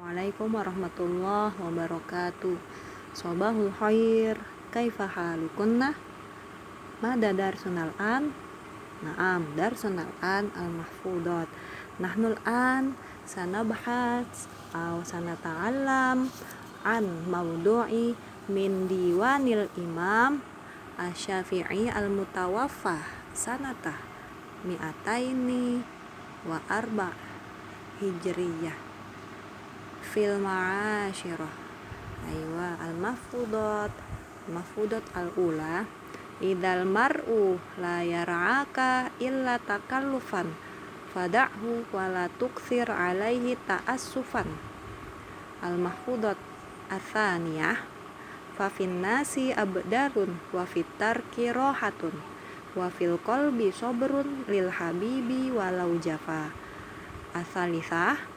Assalamualaikum warahmatullahi wabarakatuh. Sobahul khair. Kaifa halukunna? Mada darsunal an? Naam, darsunal an al-mahfudat. Nahnul an sanabhas aw sanata'allam an mawdu'i min diwanil imam asy-Syafi'i al-mutawaffah sanatah mi'ataini wa arba' hijriyah fil ma'asyirah. Aywa al-maffudat al-ula idal mar'u la yar'aka illa takallufan fada'hu wa la tukthir alaihi ta'assufan. Al-maffudat ats-tsaniyah fa fin nasi abdarun wa fit tarki rahatun wa fil qalbi sabrun lil habibi walau jafa. Ats-tsalisah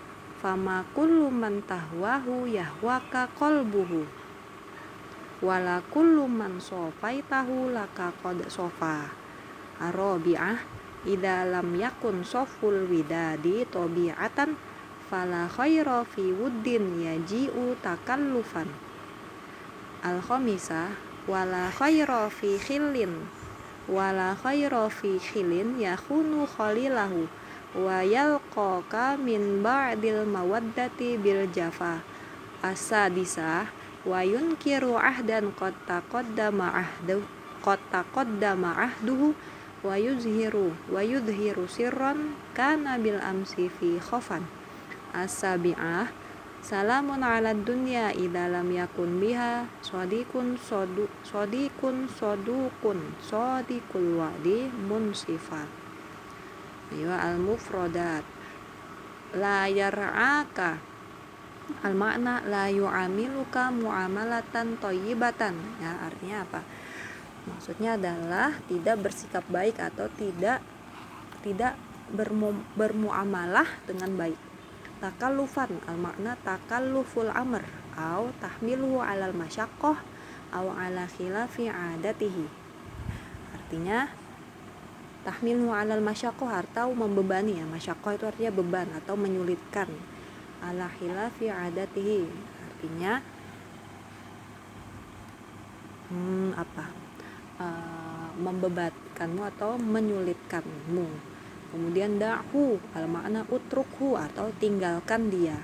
fama kullu man tahwahu yahwaka qalbuhu wala kullu man sofaitahu laka qad sofa. Ar-rabi'ah idza lam yakun soful widadi tabi'atan fala khaira fi wuddin yaji'u takallufan. Al-khamisah wala khaira fi khillin yakhunu khalilahu wa yalqaka min ba'dil mawaddati bil jafa. As-sadisah wa yunkiru ahdan qad taqaddama ahduhu wa yuzhiru sirran kana bil amsi fi khafan. As-sabi'ah salamun 'alad dunya idza lam yakun biha sadiqul wa'di munsifat. Al-mufradat la yar'aka al-makna la yu'amiluka mu'amalatan thayyibatan. Ya, artinya apa? Maksudnya adalah tidak bersikap baik atau tidak bermuamalah dengan baik. Takallufan al-makna takalluful amr au tahmiluhu 'alal masyaqqah au 'ala khilafi 'adatihi. Artinya tahmiluhu 'alal masyaqqah atau membebani, ya. Masyaqqah itu artinya beban atau menyulitkan. 'Ala khilafi 'adatihi artinya membebankanmu atau menyulitkanmu. Kemudian da'hu al-makna utrukhu atau tinggalkan dia.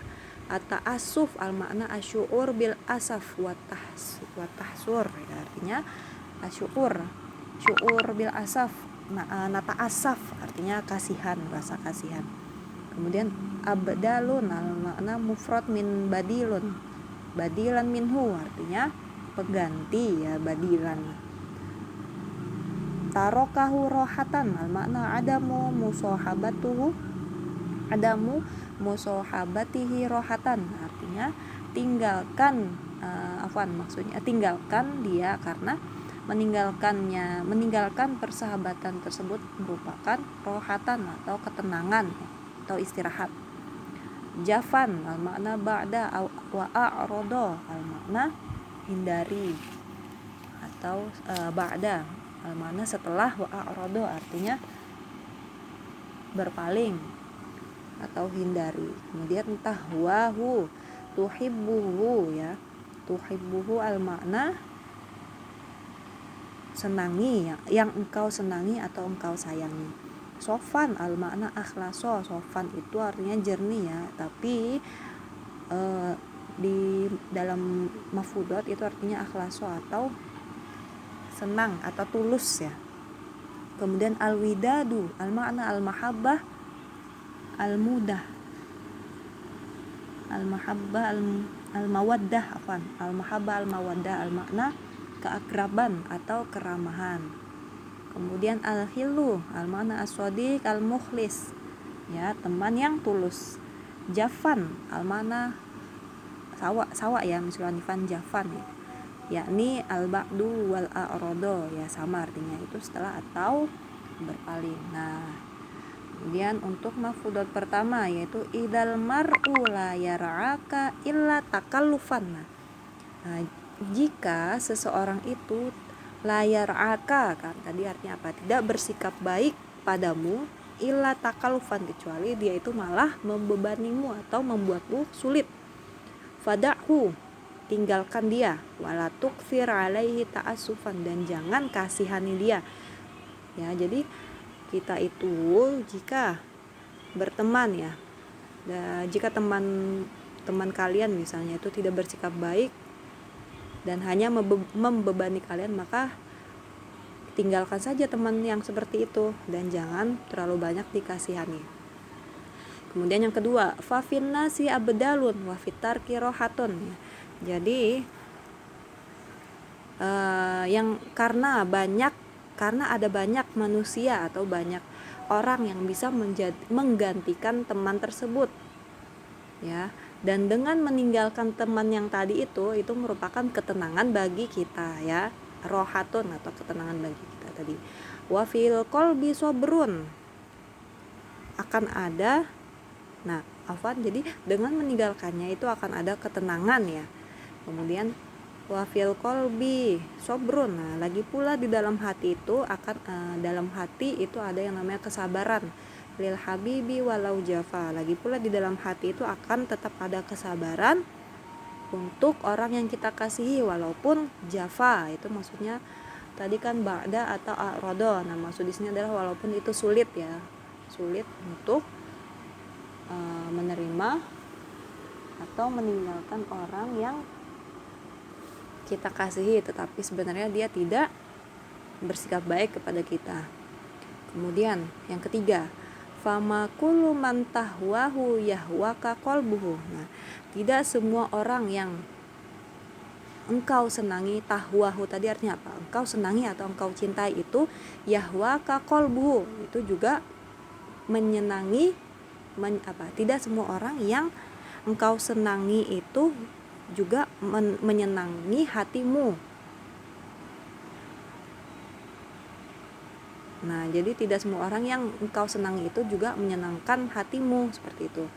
At-ta'assuf al-makna asy'ur bil asaf wa tahsur, artinya asy'ur bil asaf, nata asaf artinya kasihan, rasa kasihan. Kemudian abdalun al-makna mufrad min badilan minhu artinya pengganti, ya, badilan. Tarokahu rohatan al-makna adamu musohabatihi rohatan artinya tinggalkan dia karena meninggalkan persahabatan tersebut merupakan rohatan atau ketenangan atau istirahat. Jafan al-makna ba'da wa a'rada al-makna hindari atau ba'da al-makna setelah, wa a'rada artinya berpaling atau hindari. Kemudian tahwahu tuhibbuhu, ya. Tuhibbuhu al-makna senangi, yang engkau senangi atau engkau sayangi. Sofan al-makna akhlaso. Sofan itu artinya jernih, ya, tapi di dalam mafudot itu artinya akhlaso atau senang atau tulus, ya. Kemudian al-widadu al-makna al-mahabbah al-mudah, al-mahabbah al-mawaddah al-mahabbah al-mawaddah al-makna keakraban atau keramahan. Kemudian al-hilu al-makna as-shadiq al-mukhlis, ya, teman yang tulus. Jafan al-makna sawa, ya, mislanifan jafan, ya, yakni al-ba'du wal a'rado, ya, sama artinya itu setelah atau berpaling. Nah, kemudian untuk maf'ulat pertama yaitu idal mar'u la yar'aka illa takallufan. Nah, jika seseorang itu la yar'aka, kan tadi artinya apa? Tidak bersikap baik padamu illa takallufan, kecuali dia itu malah membebanimu atau membuatmu sulit. fada'hu, tinggalkan dia, wala tukfir alaihi ta'asufan, dan jangan kasihani dia. Ya, jadi kita itu jika berteman ya, jika teman kalian misalnya itu tidak bersikap baik dan hanya membebani kalian, maka tinggalkan saja teman yang seperti itu dan jangan terlalu banyak dikasihani. Kemudian yang kedua, fafin nasi abdalun wa fitarki rohatun. Jadi karena ada banyak manusia atau banyak orang yang bisa menggantikan teman tersebut, ya. Dan dengan meninggalkan teman yang tadi itu merupakan ketenangan bagi kita, ya. Rohatun atau ketenangan bagi kita tadi. Wa fil qalbi sabrun, akan ada, jadi dengan meninggalkannya itu akan ada ketenangan, ya. Kemudian wa fil qalbi sabrun, lagi pula di dalam hati itu dalam hati itu ada yang namanya kesabaran. Lil habibi walau jafa, lagi pula di dalam hati itu akan tetap ada kesabaran untuk orang yang kita kasihi walaupun jafa. Itu maksudnya tadi kan ba'da atau a'rada. Maksud di sini adalah walaupun itu sulit, ya. Sulit untuk menerima atau meninggalkan orang yang kita kasihi, tetapi sebenarnya dia tidak bersikap baik kepada kita. Kemudian yang ketiga, fama kullu man tahwahu yahwaka qalbuhu. Tidak semua orang yang engkau senangi, tahwahu tadi artinya apa? Engkau senangi atau engkau cintai itu yahwaka qalbuhu, itu juga menyenangi tidak semua orang yang engkau senangi itu juga menyenangi hatimu. Jadi tidak semua orang yang engkau senangi itu juga menyenangkan hatimu, seperti itu.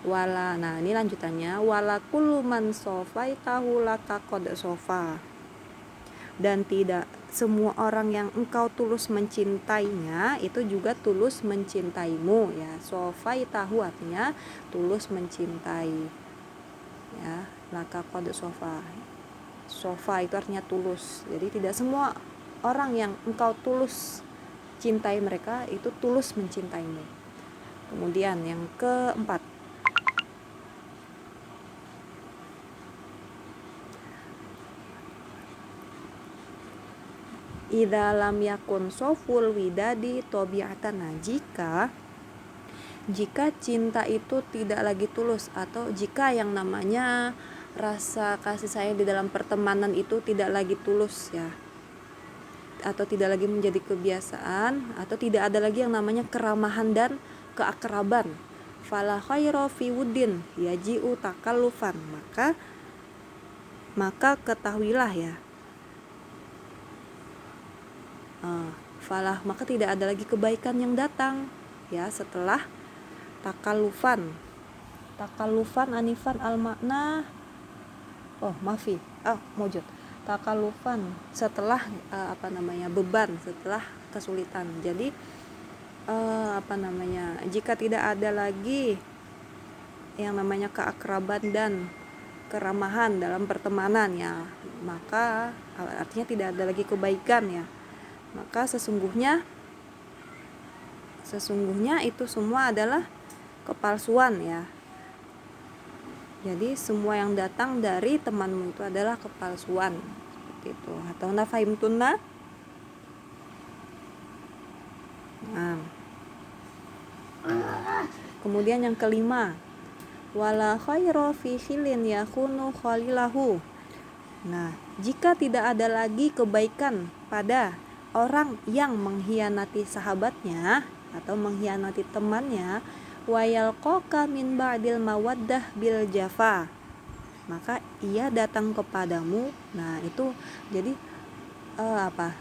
Ini lanjutannya, wala kullu man sofaitahu laka qad sofa, dan tidak semua orang yang engkau tulus mencintainya itu juga tulus mencintaimu, ya. Sofaitahu artinya tulus mencintai, ya. Laka qad sofa, sofa itu artinya tulus. Jadi tidak semua orang yang engkau tulus cintai mereka itu tulus mencintaimu. Kemudian yang keempat, idza lam yakun soful widadi tobi'atan, jika cinta itu tidak lagi tulus, atau jika yang namanya rasa kasih sayang di dalam pertemanan itu tidak lagi tulus, ya, atau tidak lagi menjadi kebiasaan, atau tidak ada lagi yang namanya keramahan dan keakraban, fala khaira fi wuddin yaji'u takallufan, maka ketahuilah, ya, maka tidak ada lagi kebaikan yang datang, ya, setelah takallufan anifan al makna takallufan setelah beban, setelah kesulitan. Jadi jika tidak ada lagi yang namanya keakraban dan keramahan dalam pertemanan, ya, maka artinya tidak ada lagi kebaikan, ya. Maka sesungguhnya itu semua adalah kepalsuan, ya. Jadi semua yang datang dari temanmu itu adalah kepalsuan, seperti itu. Atau fahimtunna? Kemudian yang kelima, wala khaira fi khilin yakunu khalilahu. Jika tidak ada lagi kebaikan pada orang yang mengkhianati sahabatnya atau mengkhianati temannya, wa yalqaka min ba'dil mawaddah bil jafa, maka ia datang kepadamu. Itu jadi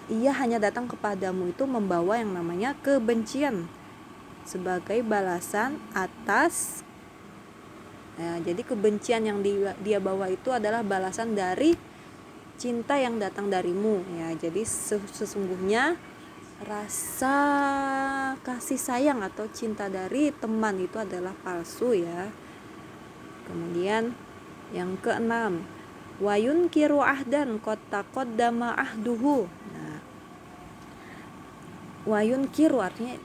ia hanya datang kepadamu itu membawa yang namanya kebencian sebagai balasan atas, ya, jadi kebencian yang dia bawa itu adalah balasan dari cinta yang datang darimu, ya. Jadi sesungguhnya rasa kasih sayang atau cinta dari teman itu adalah palsu, ya. Kemudian Yang keenam, wa yunkiru ahdan qad taqaddama ahduhu. Nah, wa yunkiru artinya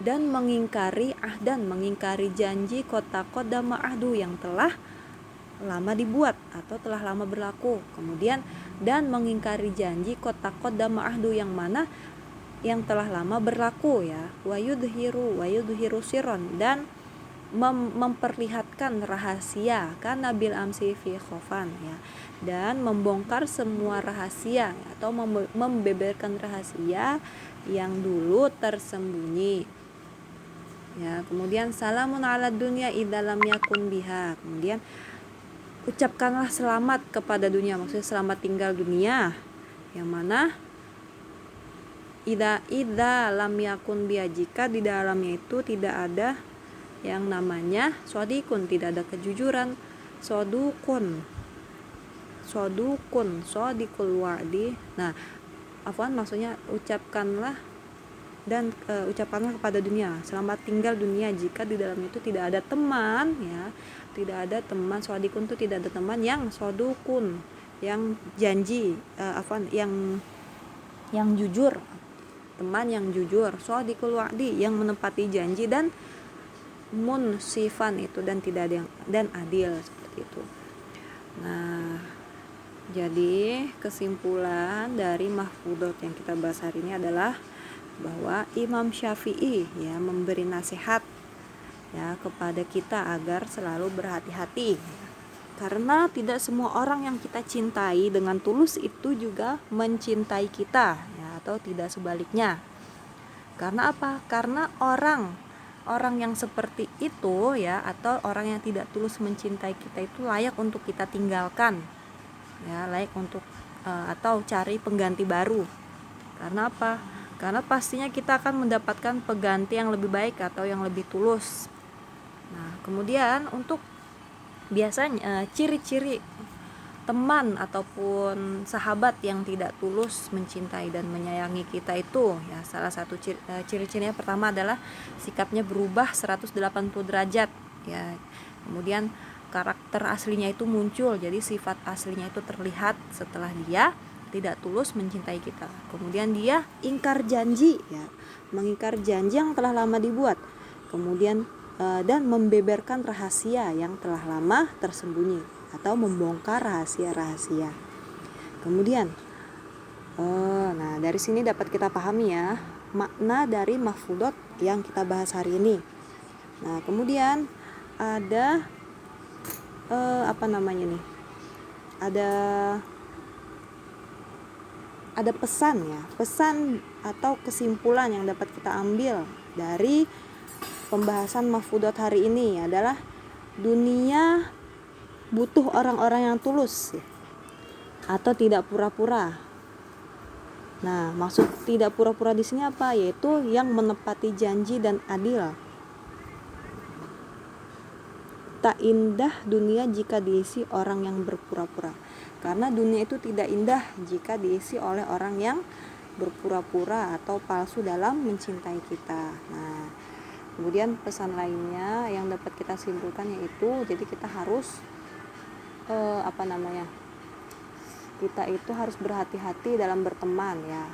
dan mengingkari ahdan, mengingkari janji qad taqaddama ahdu yang telah lama dibuat atau telah lama berlaku. Kemudian dan mengingkari janji qad taqaddama ahdu yang mana yang telah lama berlaku ya. Wa yudhiru sirron dan memperlihatkan rahasia karena bil amsi fi khofan ya, dan membongkar semua rahasia atau membeberkan rahasia yang dulu tersembunyi ya. Kemudian salamun ala dunya idza lam yakun biha, kemudian ucapkanlah selamat kepada dunia, maksudnya selamat tinggal dunia yang mana idza lam yakun biha, jika di dalamnya itu tidak ada yang namanya sodikun, tidak ada kejujuran, sodikul wa'di. Nah, afwan maksudnya ucapkanlah kepada dunia, selamat tinggal dunia jika di dalam itu tidak ada teman ya, tidak ada teman. Sodikun itu tidak ada teman, yang sodukun yang janji, yang jujur, teman yang jujur, sodikul wa'di yang menepati janji, dan munsifan itu dan tidak ada yang dan adil, seperti itu. Nah, jadi kesimpulan dari mahfudot yang kita bahas hari ini adalah bahwa Imam Syafi'i ya memberi nasihat ya kepada kita agar selalu berhati-hati, karena tidak semua orang yang kita cintai dengan tulus itu juga mencintai kita ya, atau tidak sebaliknya. Karena apa? Karena orang yang seperti itu ya, atau orang yang tidak tulus mencintai kita itu layak untuk kita tinggalkan ya, layak untuk atau cari pengganti baru. Karena apa? Karena pastinya kita akan mendapatkan pengganti yang lebih baik atau yang lebih tulus. Nah, kemudian untuk biasanya ciri-ciri teman ataupun sahabat yang tidak tulus mencintai dan menyayangi kita itu ya, salah satu ciri-cirinya pertama adalah sikapnya berubah 180 derajat ya. Kemudian karakter aslinya itu muncul, jadi sifat aslinya itu terlihat setelah dia tidak tulus mencintai kita. Kemudian dia ingkar janji ya, mengingkar janji yang telah lama dibuat. Kemudian dan membeberkan rahasia yang telah lama tersembunyi atau membongkar rahasia-rahasia. Kemudian nah dari sini dapat kita pahami ya makna dari mahfudot yang kita bahas hari ini. Nah, kemudian ada ada pesan ya, pesan atau kesimpulan yang dapat kita ambil dari pembahasan mahfudot hari ini adalah dunia butuh orang-orang yang tulus ya, atau tidak pura-pura. Nah, maksud tidak pura-pura di sini apa? Yaitu yang menepati janji dan adil. Tak indah dunia jika diisi orang yang berpura-pura. Karena dunia itu tidak indah jika diisi oleh orang yang berpura-pura atau palsu dalam mencintai kita. Nah, kemudian pesan lainnya yang dapat kita simpulkan yaitu jadi kita harus kita itu harus berhati-hati dalam berteman ya,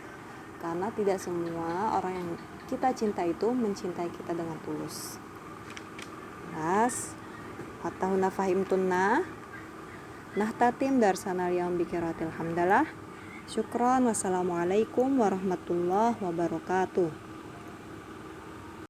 karena tidak semua orang yang kita cinta itu mencintai kita dengan tulus. Fatahuna fahimtunna nahtatim darsana yang bikiratil hamdalah. Syukron, wassalamualaikum warahmatullahi wabarakatuh.